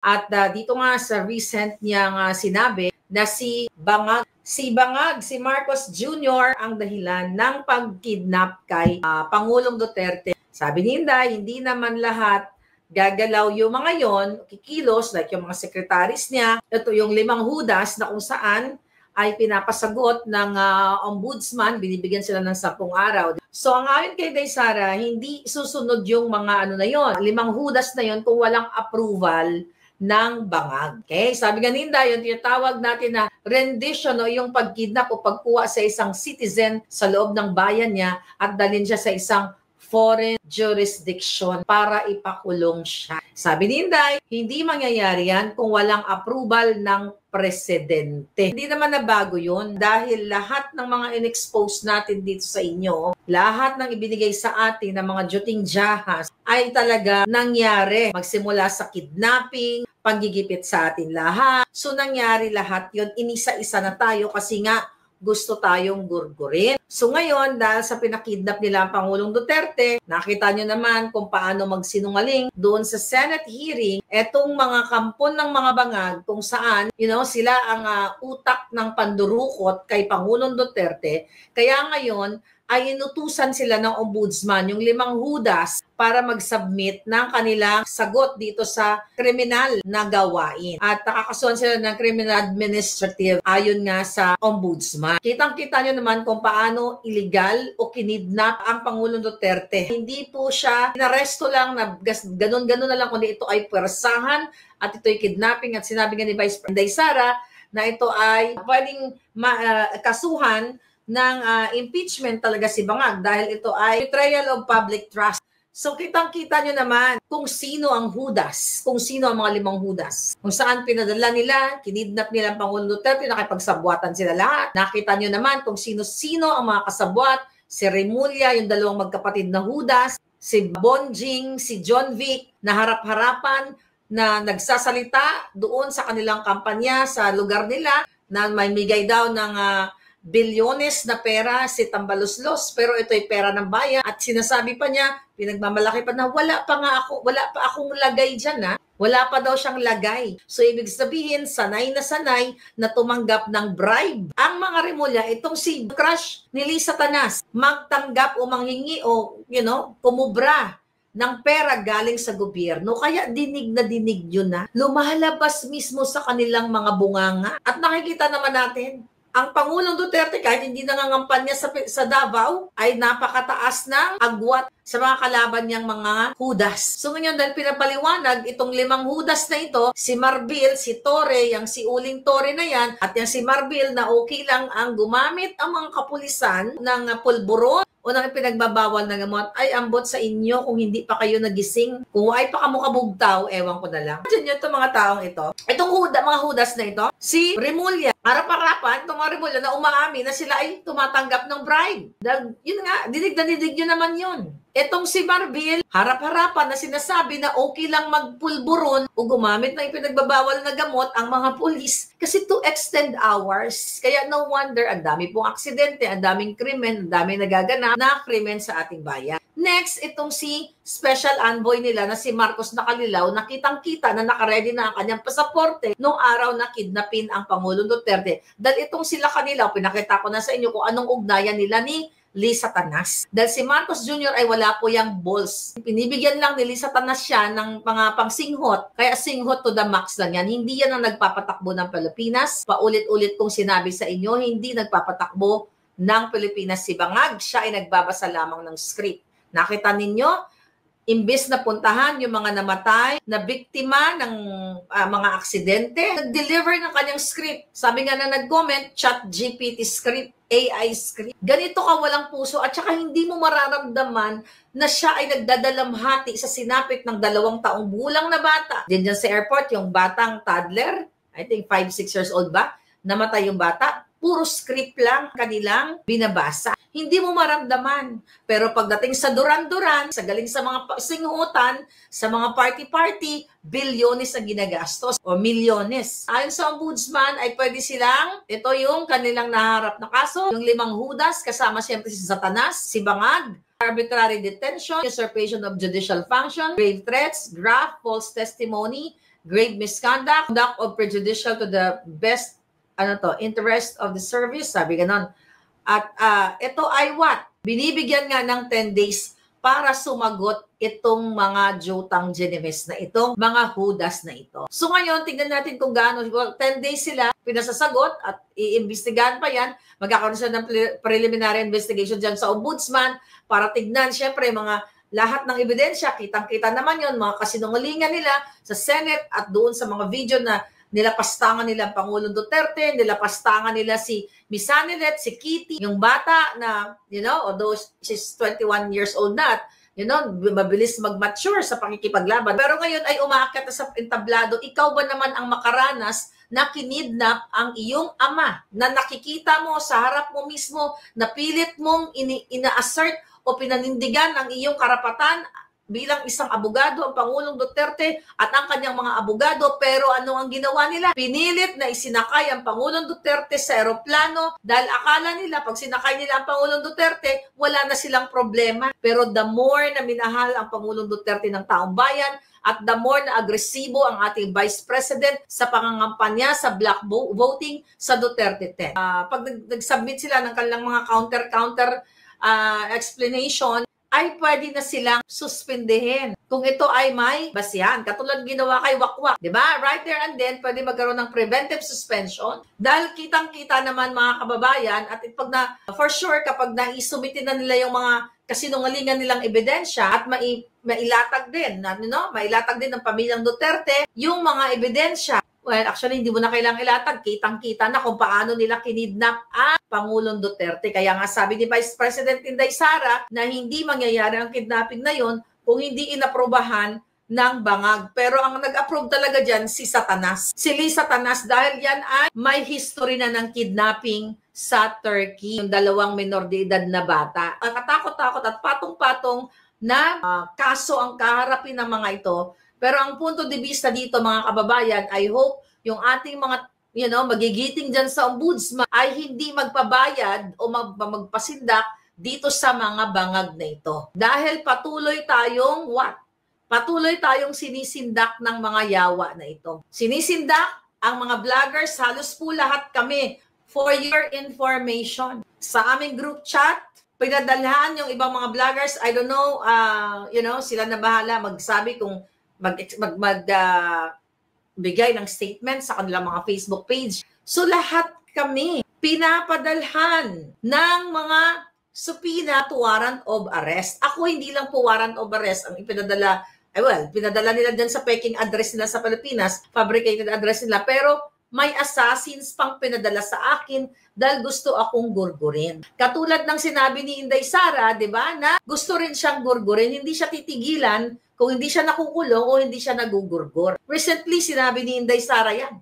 At dito nga sa recent niyang sinabi na si Bangag, si Marcos Jr. ang dahilan ng pagkidnap kay Pangulong Duterte. Sabi ni Inday, hindi naman lahat gagalaw yung mga yon, kikilos, like yung mga sekretaris niya. Ito yung 5 hudas na kung saan ay pinapasagot ng ombudsman, binibigyan sila ng 10 araw. So ang ayon kay Daysara, hindi susunod yung mga ano na yon, 5 hudas na yon kung walang approval ng bangag. Okay? Sabi nga Ninda, yung tinatawag natin na rendition o yung pagkidnap o pagkuha sa isang citizen sa loob ng bayan niya at dalhin siya sa isang foreign jurisdiction para ipakulong siya. Sabi ni Inday, hindi mangyayari yan kung walang approval ng presidente. Hindi naman nabago yun dahil lahat ng mga in-expose natin dito sa inyo, lahat ng ibinigay sa atin ng mga juting jahas ay talaga nangyari. Magsimula sa kidnapping, panggigipit sa atin lahat. So nangyari lahat yun, inisa-isa na tayo kasi nga gusto tayong gurgurin. So ngayon, dahil sa pinakidnap nila ang Pangulong Duterte, nakita nyo naman kung paano magsinungaling doon sa Senate hearing, etong mga kampon ng mga bangag kung saan, sila ang utak ng pandurukot kay Pangulong Duterte. Kaya ngayon, ay inutusan sila ng ombudsman, yung 5 hudas, para mag-submit ng kanilang sagot dito sa kriminal na gawain. At nakakasuhan sila ng criminal administrative ayon nga sa ombudsman. Kitang-kita nyo naman kung paano illegal o kinidnap ang Pangulong Duterte. Hindi po siya inaresto lang na ganun-ganun na lang kundi ito ay pwersahan at ito ay kidnapping at sinabi nga ni Vice President Sara na ito ay pwedeng kasuhan ng impeachment talaga si Bangag dahil ito ay betrayal of public trust. So kitang-kita nyo naman kung sino ang hudas, kung sino ang mga 5 hudas. Kung saan pinadala nila, kinidnap nila ang Pangulong Duterte, nakipagsabuatan sila lahat. Nakita nyo naman kung sino-sino ang mga kasabwat, si Remulla, yung 2 magkapatid na hudas, si Bonjing, si John Vic, na harap-harapan na nagsasalita doon sa kanilang kampanya sa lugar nila na may migay daw ng bilyones na pera si Tambaloslos, pero ito ay pera ng bayan at sinasabi pa niya, pinagmamalaki pa na wala pa akong lagay dyan wala pa daw siyang lagay. So ibig sabihin, sanay na tumanggap ng bribe. Ang mga Remulla, itong si crush ni Lisa Tanas, magtanggap o manghingi o kumubra ng pera galing sa gobyerno. Kaya dinig na dinig yun lumalabas mismo sa kanilang mga bunganga. At nakikita naman natin, ang Pangulong Duterte, kahit hindi nangangampanya sa Davao, ay napakataas ng agwat sa mga kalaban niyang mga hudas. So ngayon, dahil pinapaliwanag itong 5 hudas na ito, si Marbil, si Torre, yung si Uling Torre na yan, at yung si Marbil na okay lang ang gumamit ang mga kapulisan ng pulburon o nang pinagbabawal na gamot, ay ambot sa inyo kung hindi pa kayo nagising. Kung ay pa kamukabugtaw, ewan ko na lang. Diyan yun itong mga taong ito. Itong mga hudas na ito, si Remulla, harap-harapan, itong mga Remulla na umaamin na sila ay tumatanggap ng bribe. Yun nga, dinig na dinig nyo naman yun. Itong si Marbil, harap-harapan na sinasabi na okay lang magpulburon o gumamit ng ipinagbabawal na gamot ang mga pulis kasi to extend hours. Kaya no wonder, ang dami pong aksidente, ang daming krimen, ang daming nagaganap na krimen sa ating bayan. Next, itong si special envoy nila na si Marcos Nakalilaw, nakitang-kita na nakaredy na ang kanyang pasaporte noong araw na kidnapin ang Pangulong Duterte. Dahil itong sila Kanilaw, pinakita ko na sa inyo kung anong ugnayan nila ni Lisa Tanas. Dahil si Marcos Jr. ay wala po yung balls. Pinibigyan lang ni Lisa Tanas siya ng mga pangsinghot. Kaya singhot to the max lang yan. Hindi yan ang nagpapatakbo ng Pilipinas. Paulit-ulit kong sinabi sa inyo, hindi nagpapatakbo ng Pilipinas si Bangag. Siya ay nagbabasa lamang ng script. Nakita ninyo, imbes na puntahan yung mga namatay, na biktima ng mga aksidente, nag-deliver ng kanyang script. Sabi nga na nag-comment, ChatGPT script, AI script. Ganito ka walang puso at saka hindi mo mararamdaman na siya ay nagdadalamhati sa sinapit ng 2 taong gulang na bata. Diyan sa airport, yung batang toddler, I think 5-6 years old ba, namatay yung bata. Puro script lang kanilang binabasa. Hindi mo maramdaman. Pero pagdating sa duran-duran, sa galing sa mga singhutan, sa mga party-party, bilyones ang ginagastos o milyones. Ayon sa ombudsman ay pwede silang, ito yung kanilang naharap na kaso, yung 5 hudas, kasama siyempre si Satanas, si Bangag, arbitrary detention, usurpation of judicial function, grave threats, graft, false testimony, grave misconduct, conduct of prejudicial to the best interest of the service, sabi ganon. At ito ay what? Binibigyan nga ng 10 days para sumagot itong mga Jotang Geneves na itong mga Judas na ito. So ngayon, tingnan natin kung gaano. 10 days sila pinasasagot at iimbestigahan pa yan. Magkakaroon sila ng preliminary investigation dyan sa ombudsman para tignan, syempre, mga lahat ng ebidensya. Kitang-kita naman yon, mga kasinungalingan nila sa Senate at doon sa mga video na nilapastangan nila ang Pangulong Duterte, nilapastangan nila si Miss Sanilet, si Kitty, yung bata na, although she's 21 years old na, mabilis mag-mature sa pakikipaglaban. Pero ngayon ay umaakyat na sa entablado, ikaw ba naman ang makaranas na kinidnap ang iyong ama, na nakikita mo sa harap mo mismo, na pilit mong ina-assert o pinanindigan ang iyong karapatan bilang isang abogado ang Pangulong Duterte at ang kanyang mga abogado, pero ano ang ginawa nila? Pinilit na isinakay ang Pangulong Duterte sa eroplano dahil akala nila pag sinakay nila ang Pangulong Duterte, wala na silang problema. Pero the more na minahal ang Pangulong Duterte ng taong bayan at the more na agresibo ang ating Vice President sa pangangampanya sa black voting sa Duterte 10. Pag nag-submit sila ng kanilang mga counter explanation, ay pwede na silang suspendehin. Kung ito ay may basihan, katulad ginawa kay Wakwak, di ba? Right there and then, pwede magkaroon ng preventive suspension dahil kitang-kita naman mga kababayan at for sure kapag naisumitin na nila yung mga kasinungalingan nilang ebidensya at mailatag din, mailatag din ng pamilyang Duterte yung mga ebidensya. Well, actually, hindi mo na kailangang ilatag. Kitang-kita na kung paano nila kinidnap ang Pangulong Duterte. Kaya nga sabi ni Vice President Inday Sara na hindi mangyayari ang kidnapping na yon kung hindi inaprobahan ng bangag. Pero ang nag-approve talaga dyan, si Satanas. Si Lee Satanas dahil yan ay may history na ng kidnapping sa Turkey. Yung 2 minor de edad na bata. Ang katakot-takot at patong-patong na kaso ang kaharapin ng mga ito. Pero ang punto de vista dito mga kababayan, I hope yung ating mga magigiting dyan sa ombudsman ay hindi magpabayad o magpasindak dito sa mga bangag na ito. Dahil patuloy tayong Patuloy tayong sinisindak ng mga yawa na ito. Sinisindak ang mga vloggers, halos po lahat kami, for your information. Sa aming group chat, pinadalhan yung ibang mga vloggers, I don't know, sila na bahala magsabi kung bigay ng statement sa kanilang mga Facebook page. So lahat kami pinapadalhan ng mga subpoena to warrant of arrest. Ako hindi lang po warrant of arrest ang ipinadala. Pinadala nila dyan sa peking address nila sa Pilipinas, fabricated address nila, pero may assassins pang pinadala sa akin dahil gusto akong gurgurin. Katulad ng sinabi ni Inday Sara, di ba, na gusto rin siyang gurgurin, hindi siya titigilan kung hindi siya nakukulong o hindi siya nagugurgur. Recently, sinabi ni Inday Sara yan.